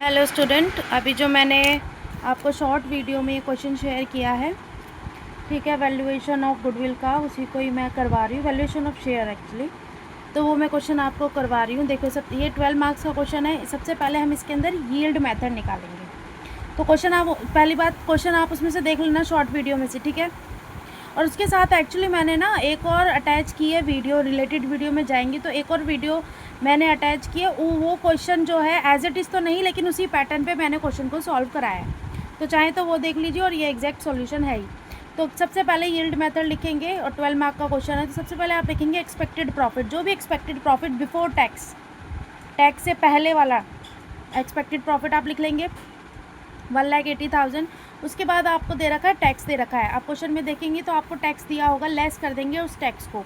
Hello student, अभी जो मैंने आपको शॉर्ट वीडियो में क्वेश्चन शेयर किया है, ठीक है, वैल्यूएशन ऑफ गुडविल का, उसी को ही मैं करवा रही हूँ, वैल्यूएशन ऑफ शेयर एक्चुअली। तो वो मैं क्वेश्चन आपको करवा रही हूँ। देखो सब, ये 12 मार्क्स का क्वेश्चन है। सबसे पहले हम इसके अंदर यील्ड मेथड निकालेंगे। तो क्वेश्चन आप, पहली बात, क्वेश्चन आप उसमें से देख लेना शॉर्ट वीडियो में से, ठीक है। और उसके साथ एक्चुअली मैंने ना एक और अटैच की है वीडियो, रिलेटेड वीडियो में जाएंगी तो एक और वीडियो मैंने अटैच की है। वो क्वेश्चन जो है एज इट इज़ तो नहीं, लेकिन उसी पैटर्न पे मैंने क्वेश्चन को सॉल्व कराया है, तो चाहे तो वो देख लीजिए। और ये एग्जैक्ट सॉल्यूशन है ही। तो सबसे पहले यील्ड मेथड लिखेंगे और 12 मार्क का क्वेश्चन है। तो सबसे पहले आप लिखेंगे एक्सपेक्टेड प्रॉफिट, जो भी expected profit before tax, tax से पहले वाला एक्सपेक्टेड प्रॉफिट आप लिख लेंगे 1,80,000। उसके बाद आपको दे रखा है टैक्स, दे रखा है, आप क्वेश्चन में देखेंगे तो आपको टैक्स दिया होगा, लेस कर देंगे उस टैक्स को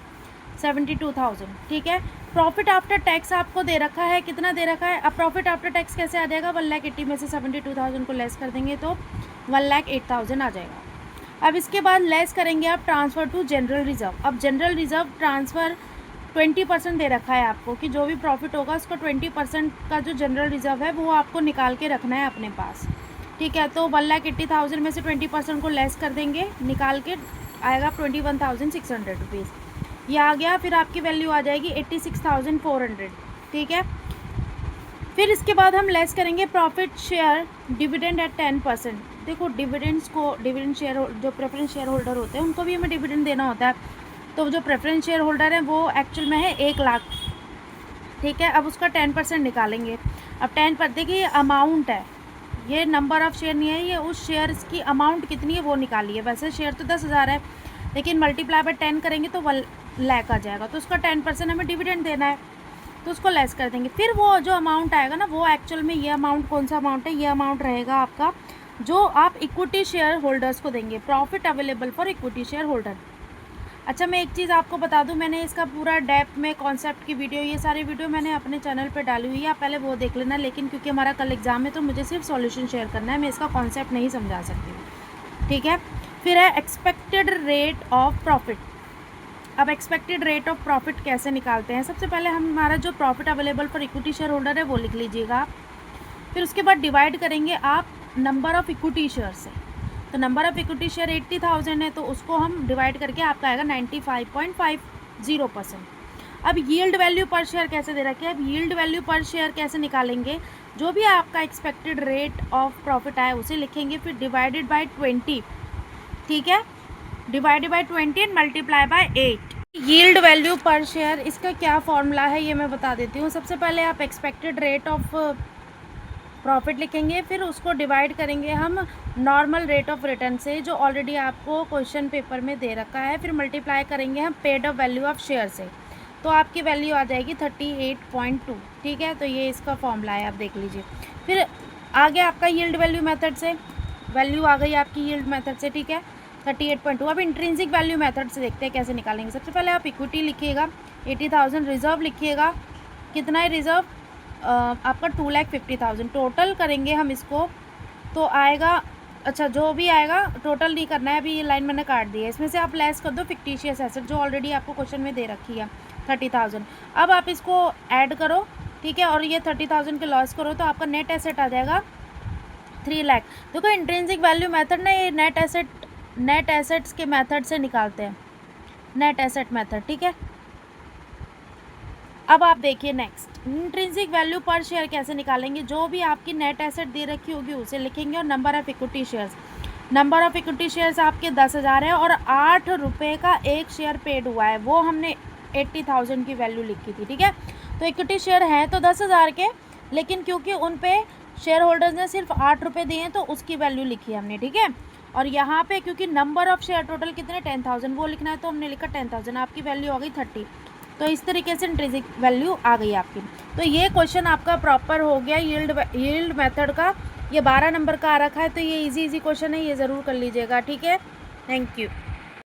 72,000, ठीक है। प्रॉफिट आफ्टर टैक्स आपको दे रखा है, कितना दे रखा है। अब प्रॉफिट आफ्टर टैक्स कैसे आ जाएगा, 1,80,000 में से 72,000 को लेस कर देंगे तो 1,08,000 आ जाएगा। अब इसके बाद लेस करेंगे आप ट्रांसफ़र टू जनरल रिजर्व। अब जनरल रिजर्व ट्रांसफ़र 20% दे रखा है आपको, कि जो भी प्रॉफिट होगा उसका 20% का जो जनरल रिजर्व है वो आपको निकाल के रखना है अपने पास, ठीक है। तो 1,80,000 में से 20% को लेस कर देंगे, निकाल के आएगा 21,600 रुपीज़, ये आ गया। फिर आपकी वैल्यू आ जाएगी 86,400, ठीक है। फिर इसके बाद हम लेस करेंगे प्रॉफिट शेयर डिविडेंड एट 10%। देखो डिविडेंड्स को, डिविडेंड शेयर, जो प्रेफरेंस शेयर होल्डर होते हैं उनको भी हमें डिविडेंड देना होता है। तो जो प्रेफरेंस शेयर होल्डर है वो एक्चुअल में है 1 लाख, ठीक है। अब उसका 10% निकालेंगे। अब 10 पर देखिए ये अमाउंट है, ये नंबर ऑफ़ शेयर नहीं है, ये उस शेयर्स की अमाउंट कितनी है वो निकाली है। वैसे शेयर तो 10,000 है, लेकिन मल्टीप्लाई बाय 10 करेंगे तो 1 लाख आ जाएगा। तो उसका 10% हमें डिविडेंड देना है, तो उसको लेस कर देंगे। फिर वो जो अमाउंट आएगा ना, वो एक्चुअल में ये अमाउंट कौन सा अमाउंट है, ये अमाउंट रहेगा आपका जो आप इक्विटी शेयर होल्डर्स को देंगे, profit available for equity share holder. अच्छा, मैं एक चीज़ आपको बता दूं, मैंने इसका पूरा डेप्थ में कॉन्सेप्ट की वीडियो, ये सारी वीडियो मैंने अपने चैनल पे डाली हुई है, आप पहले वो देख लेना। लेकिन क्योंकि हमारा कल एग्ज़ाम है तो मुझे सिर्फ सॉल्यूशन शेयर करना है, मैं इसका कॉन्सेप्ट नहीं समझा सकती, ठीक है। फिर है एक्सपेक्टेड रेट ऑफ प्रॉफिट। अब एक्सपेक्टेड रेट ऑफ प्रॉफिट कैसे निकालते हैं, सबसे पहले हमारा जो profit available for equity share holder है वो लिख लीजिएगा आप। फिर उसके बाद डिवाइड करेंगे आप नंबर ऑफ़ इक्विटी शेयर से। तो नंबर ऑफ़ इक्विटी शेयर 80,000 है, तो उसको हम डिवाइड करके आपका आएगा 95.50%। अब यील्ड वैल्यू पर शेयर कैसे दे रखी है, अब यील्ड वैल्यू पर शेयर कैसे निकालेंगे, जो भी आपका एक्सपेक्टेड रेट ऑफ प्रॉफिट आए उसे लिखेंगे, फिर डिवाइडेड बाय 20, ठीक है, divided by 20 and multiply by 8। Yield value पर शेयर, इसका क्या फॉर्मूला है ये मैं बता देती हूँ। सबसे पहले आप एक्सपेक्टेड रेट ऑफ प्रॉफिट लिखेंगे, फिर उसको डिवाइड करेंगे हम नॉर्मल रेट ऑफ रिटर्न से, जो ऑलरेडी आपको क्वेश्चन पेपर में दे रखा है, फिर मल्टीप्लाई करेंगे हम paid up value of share से, तो आपकी वैल्यू आ जाएगी 38.2, ठीक है। तो ये इसका फॉर्मूला है, आप देख लीजिए। फिर आगे आपका यील्ड वैल्यू मेथड से वैल्यू आ गई आपकी यील्ड मेथड से, ठीक है, 38.2। अब इंट्रिंसिक वैल्यू मेथड से देखते हैं कैसे निकालेंगे। सबसे पहले आप इक्विटी लिखिएगा 80,000, रिजर्व लिखिएगा, कितना है रिजर्व आपका 2,50,000। टोटल करेंगे हम इसको तो आएगा, अच्छा जो भी आएगा टोटल नहीं करना है, अभी ये लाइन मैंने काट दी है, इसमें से आप लेस कर दो फिक्टिशियस एसेट जो ऑलरेडी आपको क्वेश्चन में दे रखी है 30,000। अब आप इसको ऐड करो, ठीक है, और ये 30,000 के लॉस करो तो आपका नेट एसेट आ जाएगा 3 लाख। देखो इंट्रिंसिक वैल्यू मेथड ना, ये नेट एसेट्स के मेथड से निकालते हैं, नेट एसेट मेथड, ठीक है। अब आप देखिए नेक्स्ट, इंट्रिंसिक वैल्यू पर शेयर कैसे निकालेंगे, जो भी आपकी नेट एसेट दे रखी होगी उसे लिखेंगे, और number of equity shares, number of equity shares आपके 10,000 है, और 8 रुपये का एक शेयर पेड हुआ है, वो हमने 80,000 की वैल्यू लिखी थी, ठीक है। तो इक्विटी शेयर हैं तो 10,000 के, लेकिन क्योंकि उन पे शेयर होल्डर्स ने सिर्फ 8 रुपये दिए हैं तो उसकी वैल्यू लिखी हमने, ठीक है। और यहाँ पे क्योंकि नंबर ऑफ़ शेयर टोटल कितने 10,000 वो लिखना है, तो हमने लिखा 10,000, आपकी वैल्यू आ गई 30। तो इस तरीके से इंट्रिंसिक वैल्यू आ गई आपकी। तो ये क्वेश्चन आपका प्रॉपर हो गया यील्ड मेथड का। ये 12 नंबर का आ रखा है, तो ये इजी क्वेश्चन है, ये ज़रूर कर लीजिएगा, ठीक है। Thank you.